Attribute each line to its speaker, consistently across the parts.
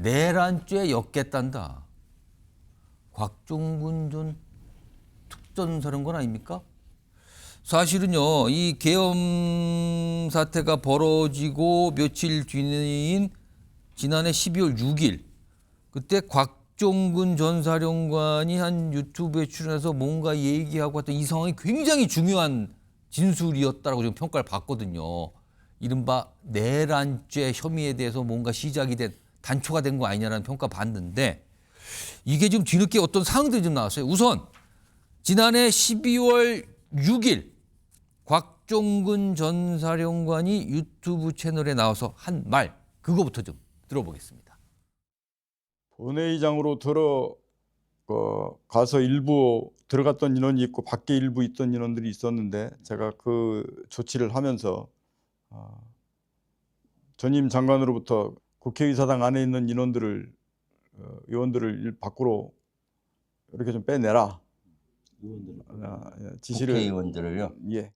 Speaker 1: 내란죄 엮겠단다. 곽종근 전 특전사령관 아닙니까? 사실은요, 이 계엄 사태가 벌어지고 며칠 뒤인 지난해 12월 6일 그때 곽종근 전 사령관이 한 유튜브에 출연해서 뭔가 얘기하고 했던 이 상황이 굉장히 중요한 진술이었다라고 지금 평가를 받거든요. 이른바 내란죄 혐의에 대해서 뭔가 시작이 된 단초가 된 거 아니냐라는 평가 받는데 이게 지금 뒤늦게 어떤 사항들이 좀 나왔어요. 우선 지난해 12월 6일 곽종근 전 사령관이 유튜브 채널에 나와서 한 말 그거부터 좀 들어보겠습니다.
Speaker 2: 본회의장으로 가서 일부 들어갔던 인원이 있고 밖에 일부 있던 인원들이 있었는데 제가 그 조치를 하면서 전임 장관으로부터 국회의사당 안에 있는 의원들을 밖으로 이렇게 좀 빼내라. 지시를.
Speaker 3: 국회의원들을요?
Speaker 2: 예.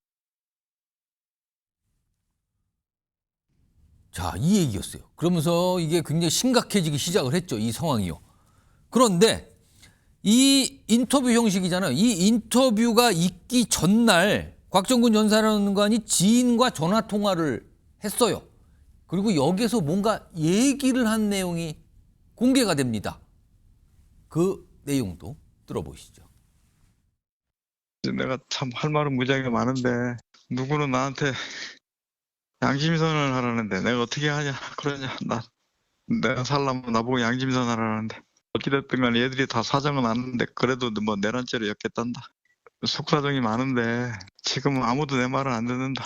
Speaker 1: 자, 이 얘기였어요. 그러면서 이게 굉장히 심각해지기 시작을 했죠. 이 상황이요. 그런데 이 인터뷰 형식이잖아요. 이 인터뷰가 있기 전날 곽종근 전 사령관이 지인과 전화 통화를 했어요. 그리고 여기서 뭔가 얘기를 한 내용이 공개가 됩니다. 그 내용도 들어보시죠.
Speaker 4: 내가 참 할 말은 무지하게 많은데 누구는 나한테 양심선언을 하라는데 내가 어떻게 하냐 그러냐 내가 살려면 나보고 양심선언 하라는데 어찌됐든 간에 얘들이 다 사정은 아는데 그래도 뭐 내란죄로 엮겠단다. 속사정이 많은데 지금은 아무도 내 말을 안 듣는다.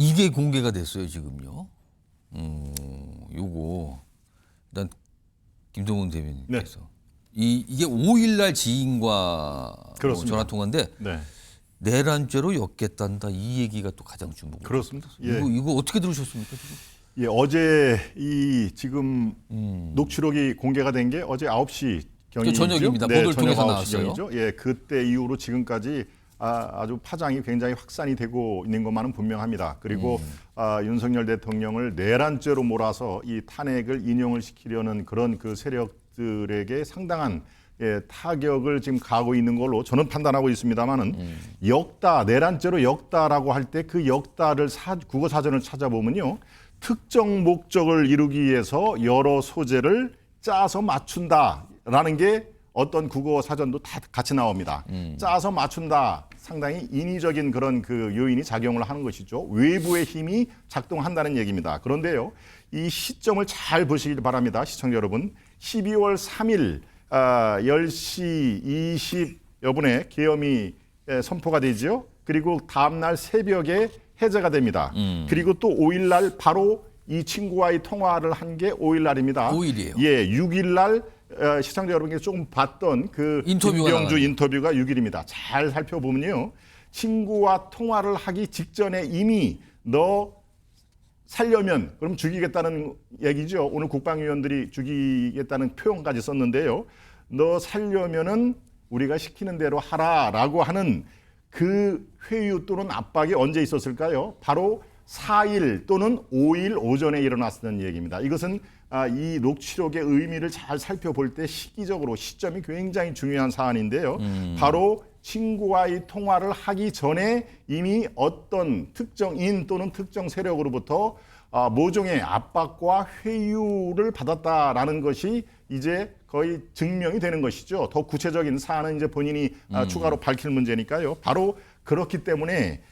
Speaker 1: 이게 공개가 됐어요, 지금요. 요거 일단 김동훈 대변인께서 이게 5일날 지인과 전화 통화인데
Speaker 5: 네.
Speaker 1: 내란죄로 엮겠단다 이 얘기가 또 가장 주목을.
Speaker 5: 그렇습니다. 예.
Speaker 1: 이거 어떻게 들으셨습니까 지금?
Speaker 5: 예, 어제 이 지금 녹취록이 공개가 된 게 어제 9시 경이죠.
Speaker 1: 저녁입니다.
Speaker 5: 네,
Speaker 1: 보도를
Speaker 5: 저녁
Speaker 1: 통해서
Speaker 5: 9시
Speaker 1: 나왔어요.
Speaker 5: 경이죠. 예, 그때 이후로 지금까지 아주 파장이 굉장히 확산이 되고 있는 것만은 분명합니다. 그리고 윤석열 대통령을 내란죄로 몰아서 이 탄핵을 인용을 시키려는 그런 그 세력들에게 상당한 타격을 지금 가하고 있는 걸로 저는 판단하고 있습니다만은 내란죄로 엮다라고 할 때 그 엮다를 국어 사전을 찾아보면요. 특정 목적을 이루기 위해서 여러 소재를 짜서 맞춘다라는 게 어떤 국어 사전도 다 같이 나옵니다. 짜서 맞춘다. 상당히 인위적인 그런 그 요인이 작용을 하는 것이죠. 외부의 힘이 작동한다는 얘기입니다. 그런데요. 이 시점을 잘 보시길 바랍니다. 시청자 여러분. 12월 3일 10시 20여 분에 계엄이 선포가 되죠. 그리고 다음날 새벽에 해제가 됩니다. 그리고 또 5일 날 바로 이 친구와의 통화를 한 게 5일 날입니다.
Speaker 1: 5일이에요.
Speaker 5: 예, 6일 날 시청자 여러분께서 조금 봤던 그 김병주 인터뷰가 6일입니다. 잘 살펴보면요. 친구와 통화를 하기 직전에 이미 너 살려면 그럼 죽이겠다는 얘기죠. 오늘 국방위원들이 죽이겠다는 표현까지 썼는데요. 너 살려면은 우리가 시키는 대로 하라라고 하는 그 회유 또는 압박이 언제 있었을까요? 바로 4일 또는 5일 오전에 일어났다는 얘기입니다. 이것은 이 녹취록의 의미를 잘 살펴볼 때 시점이 굉장히 중요한 사안인데요. 바로 친구와의 통화를 하기 전에 이미 어떤 특정인 또는 특정 세력으로부터 모종의 압박과 회유를 받았다라는 것이 이제 거의 증명이 되는 것이죠. 더 구체적인 사안은 이제 본인이 추가로 밝힐 문제니까요. 바로 그렇기 때문에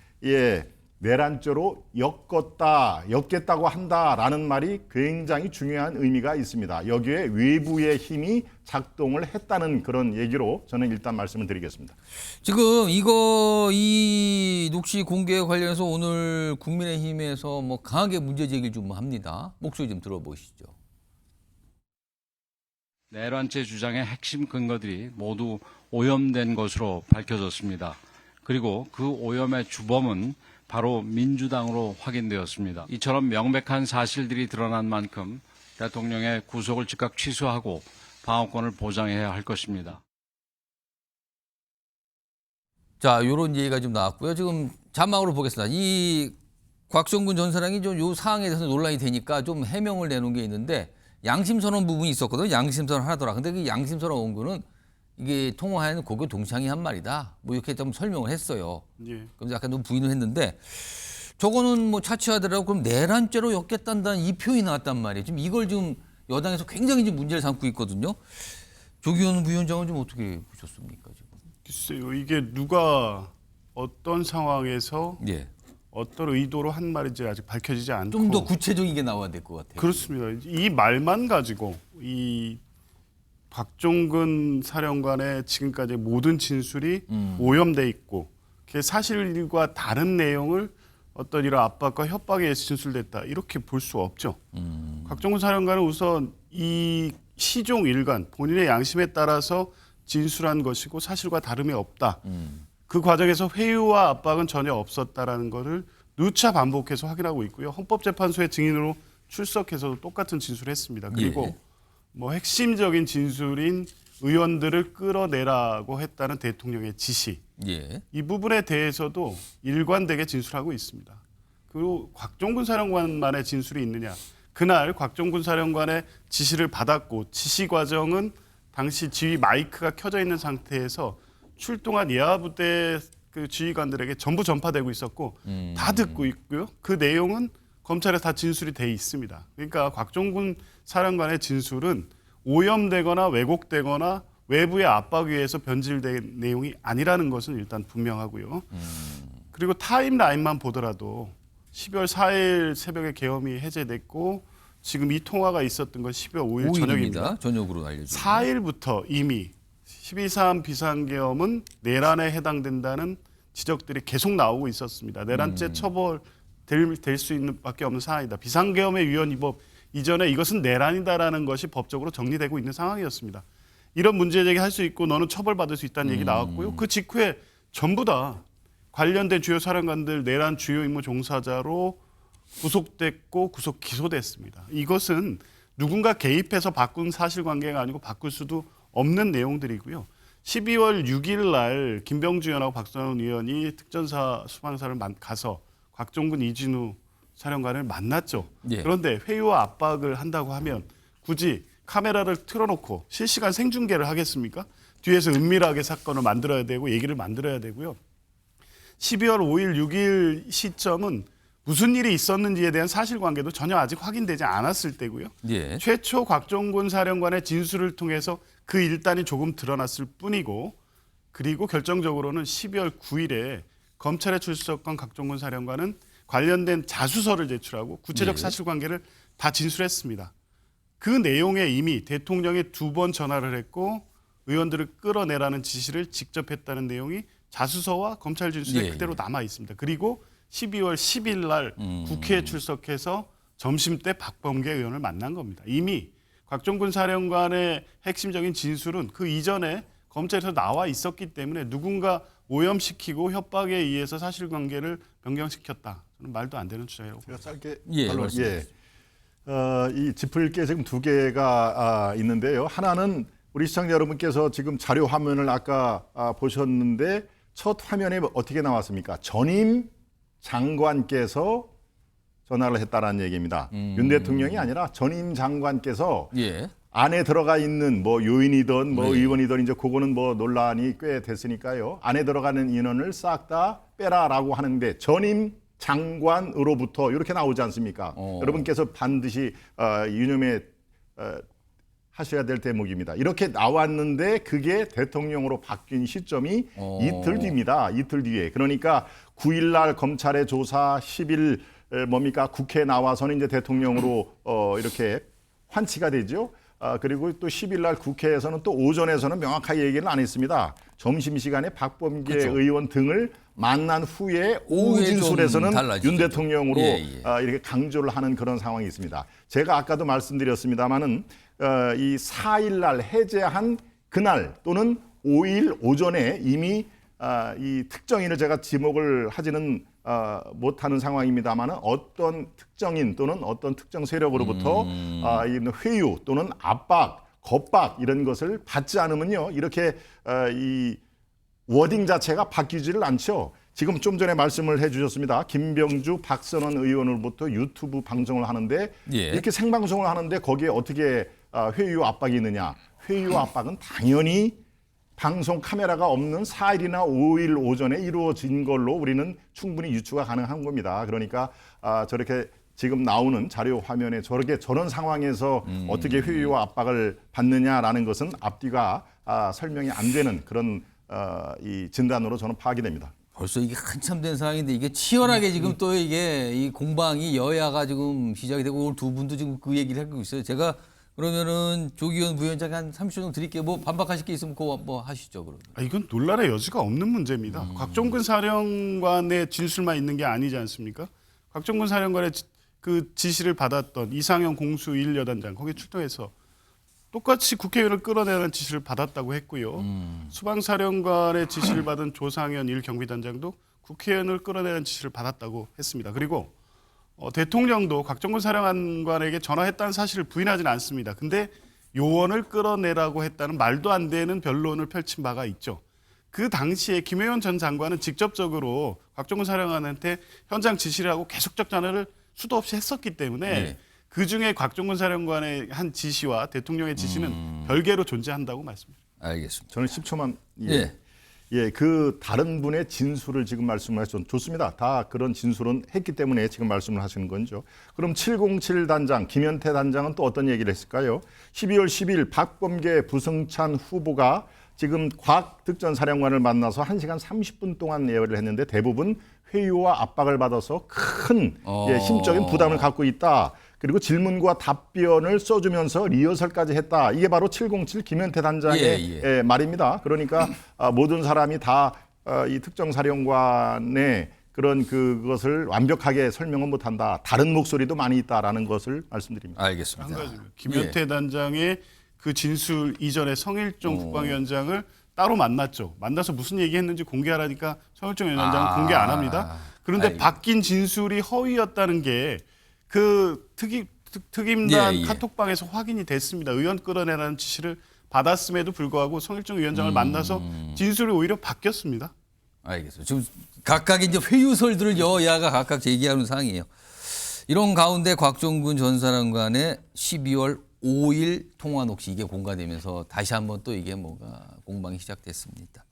Speaker 5: 내란죄로 엮겠다고 한다라는 말이 굉장히 중요한 의미가 있습니다. 여기에 외부의 힘이 작동을 했다는 그런 얘기로 저는 일단 말씀을 드리겠습니다.
Speaker 1: 지금 이 녹취 공개 관련해서 오늘 국민의힘에서 뭐 강하게 문제 제기를 좀 합니다. 목소리 좀 들어보시죠.
Speaker 6: 내란죄 주장의 핵심 근거들이 모두 오염된 것으로 밝혀졌습니다. 그리고 그 오염의 주범은 바로 민주당으로 확인되었습니다. 이처럼 명백한 사실들이 드러난 만큼 대통령의 구속을 즉각 취소하고 방어권을 보장해야 할 것입니다.
Speaker 1: 자, 이런 얘기가 좀 나왔고요. 지금 자막으로 보겠습니다. 이 곽정근 전 사장이 좀 요 사항에 대해서 논란이 되니까 좀 해명을 내놓은 게 있는데 양심선언 부분이 있었거든. 양심선언 하더라. 근데 그 양심선언 온 거는 이게 통화에는 고교 동창이 한 말이다. 뭐 이렇게 좀 설명을 했어요.
Speaker 3: 예.
Speaker 1: 그럼 약간 좀 부인을 했는데 저거는 뭐 차치하더라도 그럼 내란죄로 엮겠다는 이 표현이 나왔단 말이에요. 지금 이걸 좀 여당에서 굉장히 지금 문제를 삼고 있거든요. 조기현 부위원장은 좀 어떻게 보셨습니까 지금?
Speaker 3: 글쎄요, 이게 누가 어떤 상황에서
Speaker 1: 예.
Speaker 3: 어떤 의도로 한 말인지 아직 밝혀지지 않고
Speaker 1: 좀 더 구체적인 게 나와야 될 것 같아요.
Speaker 3: 그렇습니다. 이 말만 가지고 이 곽종근 사령관의 지금까지 모든 진술이 오염돼 있고 그 사실과 다른 내용을 어떤 이런 압박과 협박에 의해서 진술됐다 이렇게 볼 수 없죠. 곽종근 사령관은 우선 이 시종 일관 본인의 양심에 따라서 진술한 것이고 사실과 다름이 없다. 그 과정에서 회유와 압박은 전혀 없었다라는 것을 누차 반복해서 확인하고 있고요. 헌법재판소의 증인으로 출석해서도 똑같은 진술을 했습니다. 그리고
Speaker 1: 예.
Speaker 3: 뭐 핵심적인 진술인 의원들을 끌어내라고 했다는 대통령의 지시
Speaker 1: 예.
Speaker 3: 이 부분에 대해서도 일관되게 진술하고 있습니다. 그리고 곽종근 사령관만의 진술이 있느냐? 그날 곽종근 사령관의 지시를 받았고 지시 과정은 당시 지휘 마이크가 켜져 있는 상태에서 출동한 예하부대 그 지휘관들에게 전부 전파되고 있었고 다 듣고 있고요. 그 내용은 검찰에 다 진술이 돼 있습니다. 그러니까 곽종근 사령관의 진술은 오염되거나 왜곡되거나 외부의 압박에 의해서 변질된 내용이 아니라는 것은 일단 분명하고요. 그리고 타임라인만 보더라도 12월 4일 새벽에 계엄이 해제됐고 지금 이 통화가 있었던 건 12월 5일 저녁입니다.
Speaker 1: 저녁으로 알려주고.
Speaker 3: 4일부터 이미 12.3 비상계엄은 내란에 해당된다는 지적들이 계속 나오고 있었습니다. 내란죄 처벌 될 수 있는 밖에 없는 상황이다. 비상계엄의 위헌 위법 이전에 이것은 내란이다라는 것이 법적으로 정리되고 있는 상황이었습니다. 이런 문제 제기할 수 있고 너는 처벌받을 수 있다는 얘기 나왔고요. 그 직후에 전부 다 관련된 주요 사령관들 내란 주요 임무 종사자로 구속됐고 구속 기소됐습니다. 이것은 누군가 개입해서 바꾼 사실관계가 아니고 바꿀 수도 없는 내용들이고요. 12월 6일 날 김병주 의원하고 박선원 의원이 특전사 수방사를 가서 곽종근 이진우 사령관을 만났죠.
Speaker 1: 예.
Speaker 3: 그런데 회유와 압박을 한다고 하면 굳이 카메라를 틀어놓고 실시간 생중계를 하겠습니까? 뒤에서 은밀하게 사건을 만들어야 되고 얘기를 만들어야 되고요. 12월 5일, 6일 시점은 무슨 일이 있었는지에 대한 사실관계도 전혀 아직 확인되지 않았을 때고요.
Speaker 1: 예.
Speaker 3: 최초 곽종근 사령관의 진술을 통해서 그 일단이 조금 드러났을 뿐이고 그리고 결정적으로는 12월 9일에 검찰에 출석한 곽종근 사령관은 관련된 자수서를 제출하고 구체적
Speaker 1: 예.
Speaker 3: 사실관계를 다 진술했습니다. 그 내용에 이미 대통령이 2번 전화를 했고 의원들을 끌어내라는 지시를 직접 했다는 내용이 자수서와 검찰 진술에
Speaker 1: 예.
Speaker 3: 그대로 남아 있습니다. 그리고 12월 10일 날 국회에 출석해서 점심때 박범계 의원을 만난 겁니다. 이미 곽종근 사령관의 핵심적인 진술은 그 이전에 검찰에서 나와 있었기 때문에 누군가 오염시키고 협박에 의해서 사실관계를 변경시켰다. 저는 말도 안 되는 주장이라고 봅니다.
Speaker 5: 제가 짧게
Speaker 1: 예,
Speaker 5: 말로,
Speaker 1: 말씀하세요.
Speaker 5: 이 짚을 게 지금 두 개가 있는데요. 하나는 우리 시청자 여러분께서 지금 자료 화면을 아까 보셨는데 첫 화면에 어떻게 나왔습니까? 전임 장관께서 전화를 했다라는 얘기입니다. 윤 대통령이 아니라 전임 장관께서
Speaker 1: 예.
Speaker 5: 안에 들어가 있는 뭐 요인이든 뭐
Speaker 1: 네.
Speaker 5: 의원이든 이제 그거는 뭐 논란이 꽤 됐으니까요. 안에 들어가는 인원을 싹 다 빼라라고 하는데 전임 장관으로부터 이렇게 나오지 않습니까? 여러분께서 반드시 유념해 하셔야 될 대목입니다. 이렇게 나왔는데 그게 대통령으로 바뀐 시점이 이틀 뒤입니다. 이틀 뒤에. 그러니까 9일 날 검찰의 조사, 10일 뭡니까? 국회에 나와서는 이제 대통령으로 이렇게 환치가 되죠. 그리고 또 10일 날 국회에서는 또 오전에서는 명확하게 얘기를 안 했습니다. 점심시간에 박범계
Speaker 1: 그렇죠.
Speaker 5: 의원 등을 만난 후에 오후
Speaker 1: 오후에
Speaker 5: 진술에서는
Speaker 1: 좀 달라지죠.
Speaker 5: 윤 대통령으로
Speaker 1: 예.
Speaker 5: 이렇게 강조를 하는 그런 상황이 있습니다. 제가 아까도 말씀드렸습니다마는 이 4일 날 해제한 그날 또는 5일 오전에 이미 이 특정인을 제가 지목을 하지는 못하는 상황입니다만 어떤 특정인 또는 어떤 특정 세력으로부터 이 회유 또는 압박, 겁박 이런 것을 받지 않으면요 이렇게 이 워딩 자체가 바뀌지를 않죠. 지금 좀 전에 말씀을 해주셨습니다. 김병주, 박선원 의원으로부터 유튜브 방송을 하는데
Speaker 1: 예.
Speaker 5: 이렇게 생방송을 하는데 거기에 어떻게 회유 압박이 있느냐? 회유 압박은 당연히 방송 카메라가 없는 4일이나 5일 오전에 이루어진 걸로 우리는 충분히 유추가 가능한 겁니다. 그러니까 저렇게 지금 나오는 자료 화면에 저런 상황에서 어떻게 회유와 압박을 받느냐라는 것은 앞뒤가 설명이 안 되는 그런 이 진단으로 저는 파악이 됩니다.
Speaker 1: 벌써 이게 한참 된 상황인데 이게 치열하게 지금 또 이게 이 공방이 여야가 지금 시작이 되고 오늘 두 분도 지금 그 얘기를 하고 있어요. 제가 그러면은 조기현 부위원장에 한 30초 정도 드릴게요. 뭐 반박하실 게 있으면 그거 뭐 하시죠. 그러면.
Speaker 3: 이건 논란의 여지가 없는 문제입니다. 곽종근 사령관의 진술만 있는 게 아니지 않습니까? 곽종근 사령관의 그 지시를 받았던 이상형 공수 1여단장 거기 출동해서 똑같이 국회의원을 끌어내는 지시를 받았다고 했고요. 수방사령관의 지시를 받은 조상현 1경비단장도 국회의원을 끌어내는 지시를 받았다고 했습니다. 그리고 대통령도 곽종근 사령관에게 전화했다는 사실을 부인하지는 않습니다. 근데 요원을 끌어내라고 했다는 말도 안 되는 변론을 펼친 바가 있죠. 그 당시에 김혜원 전 장관은 직접적으로 곽종근 사령관한테 현장 지시를 하고 계속적 전화를 수도 없이 했었기 때문에
Speaker 1: 네.
Speaker 3: 그중에 곽종근 사령관의 한 지시와 대통령의 지시는 별개로 존재한다고 말씀드립니다.
Speaker 1: 알겠습니다.
Speaker 5: 저는 10초만
Speaker 1: 예.
Speaker 5: 그 다른 분의 진술을 지금 말씀하셨죠. 좋습니다. 다 그런 진술은 했기 때문에 지금 말씀을 하시는 건죠. 그럼 707 단장 김현태 단장은 또 어떤 얘기를 했을까요? 12월 10일 박범계 부승찬 후보가 지금 곽 특전사령관을 만나서 1시간 30분 동안 예언을 했는데 대부분 회유와 압박을 받아서 큰 심적인 부담을 갖고 있다. 그리고 질문과 답변을 써주면서 리허설까지 했다. 이게 바로 707 김현태 단장의 말입니다. 그러니까 모든 사람이 다 이 특정사령관의 그런 그것을 완벽하게 설명은 못한다. 다른 목소리도 많이 있다라는 것을 말씀드립니다.
Speaker 1: 알겠습니다.
Speaker 3: 한 가지는 김현태 단장의 그 진술 이전에 성일종 국방위원장을 따로 만났죠. 만나서 무슨 얘기했는지 공개하라니까 성일종 위원장은 공개 안 합니다. 그런데 바뀐 진술이 허위였다는 게 그 특임단 카톡방에서 확인이 됐습니다. 의원 끌어내라는 지시를 받았음에도 불구하고 성일종 위원장을 만나서 진술이 오히려 바뀌었습니다.
Speaker 1: 알겠습니다. 지금 각각의 이제 회유설들을 여야가 각각 제기하는 상황이에요. 이런 가운데 곽종근 전 사령관의 12월 5일 통화 녹취 이게 공개되면서 다시 한번 또 이게 뭔가 공방이 시작됐습니다.